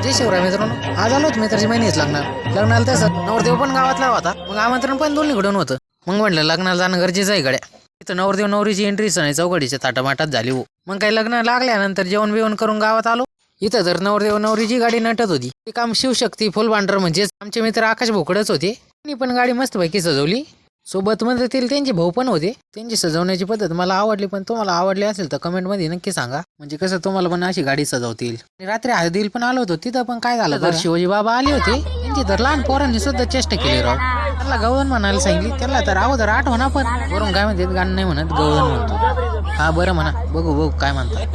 जय शिवराय मित्रांनो, आज आलो होतो मित्राची बहिणीच लग्नाला तसं नवरदेव पण गावातला होता. मग आमंत्रण पण दोन्हीकडून होतं. मग म्हणलं लग्नाला जाणं गरजेचं आहे गड्या. इथं नवरदेव नवरीची एंट्री सण चौघडीच्या ताटामाटात झाली हो. मग काही लग्न लागल्यानंतर जेवण बिवण करून गावात आलो. इथं तर नवरदेव नवरीची गाडी नटत होती. ते काम शिवशक्ती फुलभांडर म्हणजेच आमचे मित्र आकाश भोकडच होते. त्यांनी पण गाडी मस्तपैकी सजवली. सोबत मध्ये त्यांचे भाऊ पण होते. त्यांची सजवण्याची पद्धत मला आवडली, पण तुम्हाला आवडली असेल तर कमेंट मध्ये नक्की सांगा. म्हणजे कसं तुम्हाला पण अशी गाडी सजवतील. रात्री हळदीला पण आलो होतो. तिथं पण काय झालं तर शिवाजी बाबा आले होते. त्यांची तर लहान पोरांनी सुद्धा चेष्टा केली राव. त्याला गवळण म्हणायला सांगितली. त्याला तर अगोदर आठवणा पण वरून काय म्हणतात गाणं नाही म्हणत गवळण म्हणतो. हा बरं म्हणा, बघू काय म्हणतात.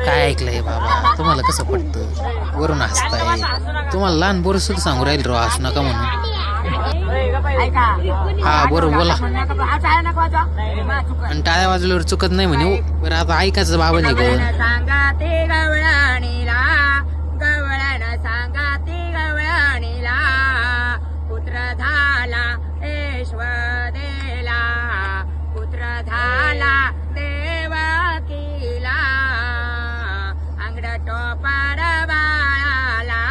काय ऐकलंय बाबा, तुम्हाला कसं पटतं? वरून हसताय. तुम्हाला लहान पोरं सुद्धा सांगू राहील राव हसू नका म्हणून. हा बरोबर बोला. आणि टाळ्या वाजल्यावर चुकत नाही म्हणे. बरं आता ऐकायचं बाबांनी गवळण. पुत्र झाला ऐश्वदेला, पुत्र झाला देवकीला, अंगड टोपाड बाळाला,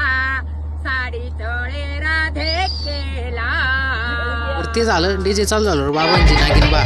साडी चोळे राधे केला. ते झालं डीजे चालू झालं बाबांची नागिन बा.